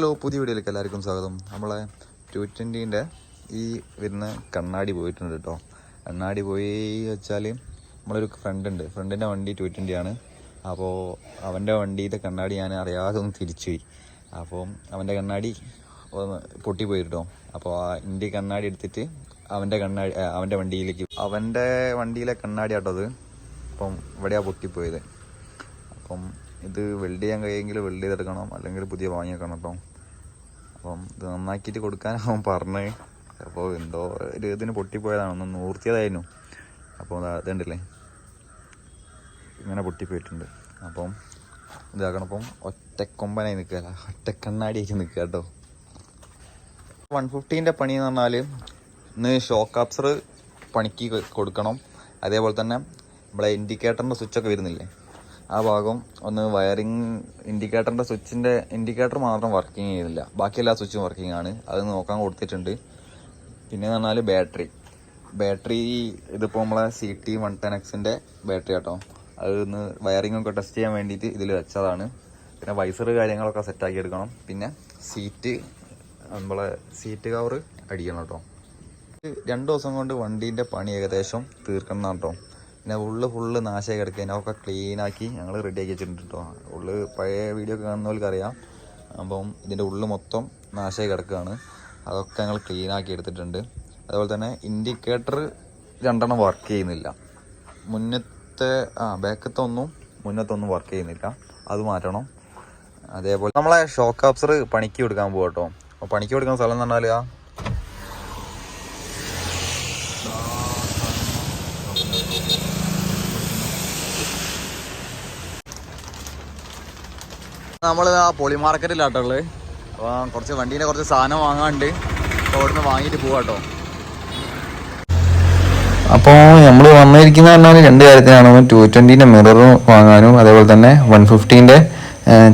Hello, പുതിയ വീഡിയോയിലേക്ക് എല്ലാവർക്കും സ്വാഗതം. നമ്മളെ 220 ഈ വരുന്ന കണ്ണാടി പോയിട്ടുണ്ട് കേട്ടോ. കണ്ണാടി പോയി വെച്ചാൽ നമ്മളൊരു ഫ്രണ്ടിൻ്റെ വണ്ടി 220 ആണ്. അപ്പോൾ അവൻ്റെ വണ്ടിയിലെ കണ്ണാടി ഞാൻ അറിയാതെ ഒന്ന് തിരിച്ചുപോയി. അപ്പോൾ അവൻ്റെ കണ്ണാടി പൊട്ടിപ്പോയി കേട്ടോ. അപ്പോൾ എൻ്റെ കണ്ണാടി എടുത്തിട്ട് അവൻ്റെ വണ്ടിയിലെ കണ്ണാടി ആട്ടോ അത്. അപ്പം ഇവിടെയാണ് പൊട്ടിപ്പോയത്. അപ്പം ഇത് വെൽഡ് ചെയ്യാൻ കഴിയുമെങ്കിൽ വെൽഡ് ചെയ്തെടുക്കണം, അല്ലെങ്കിൽ പുതിയ വാങ്ങിയേക്കണം കേട്ടോ. അപ്പം ഇത് നന്നാക്കിയിട്ട് കൊടുക്കാൻ അവൻ പറഞ്ഞ്. അപ്പോൾ എന്തോ ഒരു ഇതിന് പൊട്ടിപ്പോയതാണ്, ഒന്ന് നൂർത്തിയതായിരുന്നു. അപ്പോൾ അതുണ്ടല്ലേ ഇങ്ങനെ പൊട്ടിപ്പോയിട്ടുണ്ട്. അപ്പം ഇതാക്കണം. അപ്പം ഒറ്റക്കൊമ്പനായി നിൽക്കുക, ഒറ്റക്കണ്ണാടിയായിട്ട് നിൽക്കുക കേട്ടോ. 150 പണി എന്ന് പറഞ്ഞാൽ ഇന്ന് ഷോക്ക് അബ്സർ പണിക്ക് കൊടുക്കണം. അതേപോലെ തന്നെ നമ്മളെ ഇൻഡിക്കേറ്ററിൻ്റെ സ്വിച്ചൊക്കെ വരുന്നില്ലേ, ആ ഭാഗം ഒന്ന് വയറിങ്, ഇൻഡിക്കേറ്റർ മാത്രം വർക്കിംഗ് ചെയ്യുന്നില്ല, ബാക്കി എല്ലാ സ്വിച്ചും വർക്കിംഗ് ആണ്. അത് നോക്കാൻ കൊടുത്തിട്ടുണ്ട്. പിന്നെ എന്ന് പറഞ്ഞാൽ ബാറ്ററി ഇതിപ്പോൾ നമ്മളെ CT110Xൻ്റെ ബാറ്ററി കേട്ടോ. അത് ഒന്ന് വയറിംഗ് ഒക്കെ ടെസ്റ്റ് ചെയ്യാൻ വേണ്ടിയിട്ട് ഇതിൽ വെച്ചതാണ്. പിന്നെ വൈസർ കാര്യങ്ങളൊക്കെ സെറ്റാക്കി എടുക്കണം. പിന്നെ നമ്മളെ സീറ്റ് കവർ അടിക്കണം കേട്ടോ. 2 ദിവസം കൊണ്ട് വണ്ടീൻ്റെ പണി ഏകദേശം തീർക്കണം കേട്ടോ. പിന്നെ ഫുള്ള് നാശമായി കിടക്കുക. അതിനൊക്കെ ക്ലീനാക്കി ഞങ്ങൾ റെഡിയാക്കി വെച്ചിട്ടുണ്ട് കേട്ടോ. പഴയ വീഡിയോ ഒക്കെ കാണുന്നവർക്ക് അറിയാം. അപ്പം ഇതിൻ്റെ മൊത്തം നാശമായി കിടക്കുകയാണ്. അതൊക്കെ ഞങ്ങൾ ക്ലീനാക്കി എടുത്തിട്ടുണ്ട്. അതുപോലെ തന്നെ ഇൻഡിക്കേറ്റർ 2 വർക്ക് ചെയ്യുന്നില്ല. ബാക്കത്തെ മുന്നത്തൊന്നും വർക്ക് ചെയ്യുന്നില്ല, അത് മാറ്റണം. അതേപോലെ നമ്മളെ ഷോക്ക് അബ്സർ പണിക്ക് കൊടുക്കാൻ പോകും കേട്ടോ. അപ്പോൾ പണിക്ക് കൊടുക്കുന്ന സ്ഥലം എന്ന് പറഞ്ഞാൽ നമ്മൾ ആ പൊളി മാർക്കറ്റിലാട്ടുള്ളത്. അപ്പോൾ വണ്ടീൻ്റെ കുറച്ച് സാധനം വാങ്ങാണ്ട് അവിടെ നിന്ന് വാങ്ങിയിട്ട് പോവാട്ടോ. അപ്പോൾ നമ്മൾ വന്നിരിക്കുന്ന പറഞ്ഞാൽ 2 കാര്യത്തിനാണ്. 220 മിറർ വാങ്ങാനും അതേപോലെ തന്നെ 150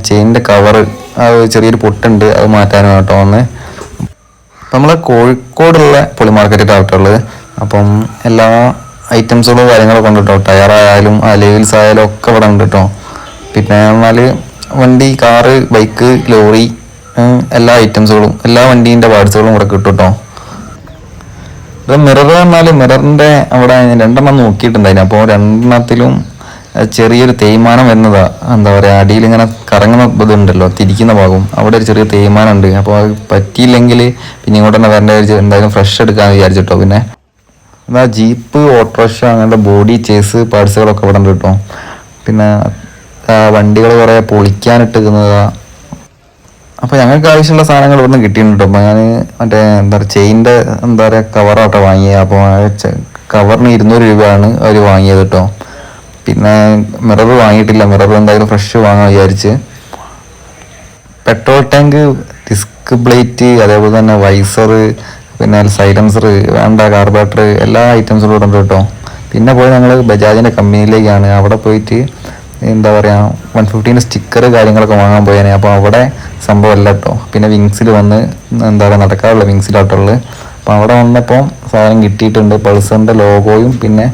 ചെയിനിൻ്റെ കവറ് ചെറിയൊരു പൊട്ടുണ്ട്, അത് മാറ്റാനും കേട്ടോ വന്ന്. അപ്പം നമ്മൾ കോഴിക്കോടുള്ള പൊളി മാർക്കറ്റിലാട്ടുള്ളത്. അപ്പം എല്ലാ ഐറ്റംസുകളും കാര്യങ്ങളൊക്കെ ഉണ്ട് കേട്ടോ. ടയറായാലും അലോയിൽസ് ആയാലും ഒക്കെ ഇവിടെ ഉണ്ട് കേട്ടോ. പിന്നെ എന്നാൽ വണ്ടി, കാറ്, ബൈക്ക്, ലോറി, എല്ലാ ഐറ്റംസുകളും, എല്ലാ വണ്ടീൻ്റെ പാർട്സുകളും ഇവിടെ കിട്ടും കേട്ടോ. ഇത് മിറർ പറഞ്ഞാൽ മിററിൻ്റെ അവിടെ 2 നോക്കിയിട്ടുണ്ടായിരുന്നു. അപ്പോൾ 2 ചെറിയൊരു തേയ്മാനം വരുന്നതാ. എന്താ പറയുക, അടിയിൽ ഇങ്ങനെ കറങ്ങുന്ന ഇതുണ്ടല്ലോ, തിരിക്കുന്ന ഭാഗം, അവിടെ ഒരു ചെറിയ തേയ്മാനം ഉണ്ട്. അപ്പോൾ അത് പറ്റിയില്ലെങ്കിൽ പിന്നെ ഇങ്ങോട്ട് തന്നെ വരേണ്ട, എന്തായാലും ഫ്രഷ് എടുക്കാമെന്ന് വിചാരിച്ചിട്ടോ. പിന്നെ എന്താ ജീപ്പ്, ഓട്ടോറിക്ഷ അങ്ങനത്തെ ബോഡി ചേസ് പാർട്സുകളൊക്കെ ഇവിടെ ഉണ്ട് കേട്ടോ. പിന്നെ വണ്ടികൾ കുറേ പൊളിക്കാനിട്ടിരിക്കുന്നതാ. അപ്പോൾ ഞങ്ങൾക്ക് ആവശ്യമുള്ള സാധനങ്ങൾ ഇവിടുന്ന് കിട്ടിയിട്ടുണ്ട്. അപ്പോൾ ഞാൻ എന്താ പറയുക, ചെയിൻ്റെ കവറാട്ടോ വാങ്ങിയത്. അപ്പോൾ കവറിന് 200 രൂപയാണ് അവർ വാങ്ങിയത് കേട്ടോ. പിന്നെ മിറർ വാങ്ങിയിട്ടില്ല, മിറർ എന്തായാലും ഫ്രഷ് വാങ്ങാൻ വിചാരിച്ച്. പെട്രോൾ ടാങ്ക്, ഡിസ്ക് പ്ലേറ്റ്, അതേപോലെ തന്നെ വൈസർ, പിന്നെ സൈലൻസർ, കാർബറേറ്റർ, എല്ലാ ഐറ്റംസും ഇവിടെ ഉണ്ട് കേട്ടോ. പിന്നെ പോയി ഞങ്ങൾ ബജാജിൻ്റെ കമ്പനിയിലേക്കാണ്. അവിടെ പോയിട്ട് എന്താ പറയുക, 150 സ്റ്റിക്കർ കാര്യങ്ങളൊക്കെ വാങ്ങാൻ പോയേനെ. അപ്പോൾ അവിടെ സംഭവമല്ല കേട്ടോ. പിന്നെ വിങ്സിൽ വന്ന് എന്താ പറയുക, നടക്കാറുള്ള വിങ്സിലാട്ടുള്ളത്. അപ്പോൾ അവിടെ വന്നപ്പോൾ സാധനം കിട്ടിയിട്ടുണ്ട്. പൾസറിൻ്റെ ലോഗോയും പിന്നെ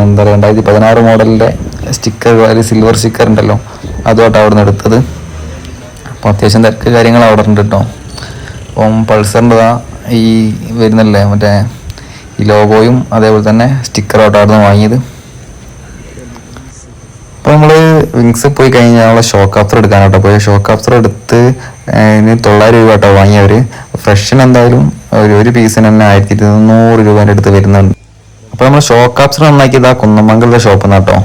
എന്താ പറയുക 2016 മോഡലിൻ്റെ സ്റ്റിക്കർ, സിൽവർ സ്റ്റിക്കർ ഉണ്ടല്ലോ, അതുമായിട്ട് അവിടെ നിന്ന് എടുത്തത്. അപ്പോൾ അത്യാവശ്യം തിരക്ക് കാര്യങ്ങൾ അവിടെ ഉണ്ട് കേട്ടോ. അപ്പം പൾസറിൻ്റെ ഈ വരുന്നല്ലേ ഈ ലോഗോയും അതേപോലെ തന്നെ സ്റ്റിക്കറായിട്ട് അവിടെ നിന്ന് വാങ്ങിയത്. അപ്പോൾ നമ്മൾ വിങ്സ് പോയി കഴിഞ്ഞാൽ നമ്മളെ ഷോക്ക് അബ്സർ എടുക്കാനാട്ടോ പോയി. ഷോക്ക് അബ്സർ എടുത്ത് 900 രൂപ കേട്ടോ വാങ്ങിയവർ. ഫ്രഷിന് എന്തായാലും ഒരു പീസിന് തന്നെ 1200 രൂപേൻ്റെ അടുത്ത് വരുന്നുണ്ട്. അപ്പോൾ നമ്മൾ ഷോക്ക് അബ്സർ നന്നാക്കിയത് കുന്നമംഗലത്തെ ഷോപ്പിൽ നിന്ന് കേട്ടോ.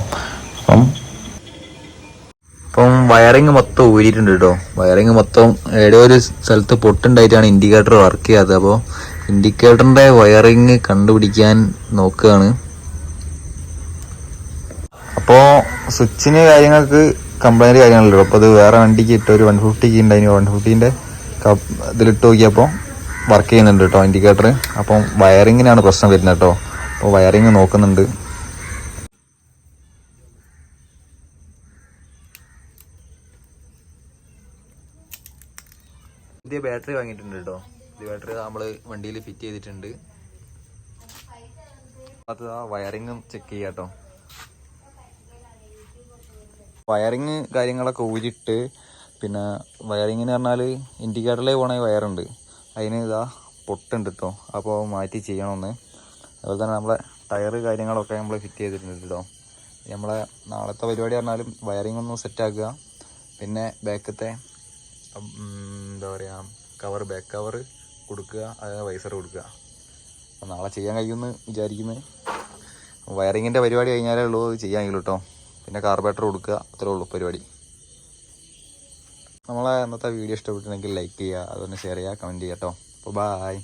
അപ്പം വയറിങ് മൊത്തം ഊരിയിട്ടുണ്ട് കേട്ടോ. വയറിങ് മൊത്തം ഏതോ ഒരു സ്ഥലത്ത് പൊട്ടുണ്ടായിട്ടാണ് ഇൻഡിക്കേറ്റർ വർക്ക് ചെയ്യാത്തത്. അപ്പോൾ ഇൻഡിക്കേറ്ററിൻ്റെ വയറിങ് കണ്ടുപിടിക്കാൻ നോക്കുകയാണ്. അപ്പോൾ സ്വിച്ചിന് കാര്യങ്ങൾക്ക് കംപ്ലൈൻറ്റ് കാര്യങ്ങളല്ലോ. അപ്പോൾ അത് വേറെ വണ്ടിക്ക് ഇട്ട് ഒരു 150 ഉണ്ടായിരുന്നു. 150 ഇതിലിട്ട് നോക്കിയപ്പോൾ വർക്ക് ചെയ്യുന്നുണ്ട് കേട്ടോ ഇൻഡിക്കേറ്റർ. അപ്പം വയറിങ്ങിനാണ് പ്രശ്നം വരുന്നത് കേട്ടോ. അപ്പോൾ വയറിങ് നോക്കുന്നുണ്ട്. പുതിയ ബാറ്ററി വാങ്ങിയിട്ടുണ്ട് കേട്ടോ. പുതിയ ബാറ്ററി നമ്മൾ വണ്ടിയിൽ ഫിറ്റ് ചെയ്തിട്ടുണ്ട്. അത് വയറിങ് ചെക്ക് ചെയ്യാം കേട്ടോ. വയറിങ് കാര്യങ്ങളൊക്കെ ഊരിട്ട് പിന്നെ വയറിങ്ങിന് പറഞ്ഞാൽ ഇൻഡിക്കേറ്ററിലേക്ക് പോകണ വയറുണ്ട്, അതിന് ഇതാ പൊട്ടുണ്ട് കേട്ടോ. അപ്പോൾ മാറ്റി ചെയ്യണമെന്ന്. അതുപോലെ തന്നെ നമ്മളെ ടയറ് കാര്യങ്ങളൊക്കെ നമ്മൾ ഫിറ്റ് ചെയ്തിട്ടുണ്ട് കേട്ടോ. നമ്മളെ നാളത്തെ പരിപാടി പറഞ്ഞാലും വയറിംഗ് ഒന്ന് സെറ്റാക്കുക, പിന്നെ ബാക്കത്തെ എന്താ പറയുക കവർ, ബാക്ക് കവർ കൊടുക്കുക, അത് വൈസർ കൊടുക്കുക. അപ്പോൾ നാളെ ചെയ്യാൻ കഴിയുമെന്ന് വിചാരിക്കുന്നത്. വയറിങ്ങിൻ്റെ പരിപാടി കഴിഞ്ഞാലേ ഉള്ളൂ ചെയ്യാൻ കഴിയുള്ളൂ കേട്ടോ. പിന്നെ കാർബറേറ്റർ കൊടുക്കുക, അത്രേ ഉള്ളൂ പരിപാടി. നമ്മളെ ഇന്നത്തെ വീഡിയോ ഇഷ്ടപ്പെട്ടിട്ടുണ്ടെങ്കിൽ ലൈക്ക് ചെയ്യുക, അതുപോലെ ഷെയർ ചെയ്യുക, കമൻറ്റ് ചെയ്യുക കേട്ടോ. അപ്പോൾ ബായ്.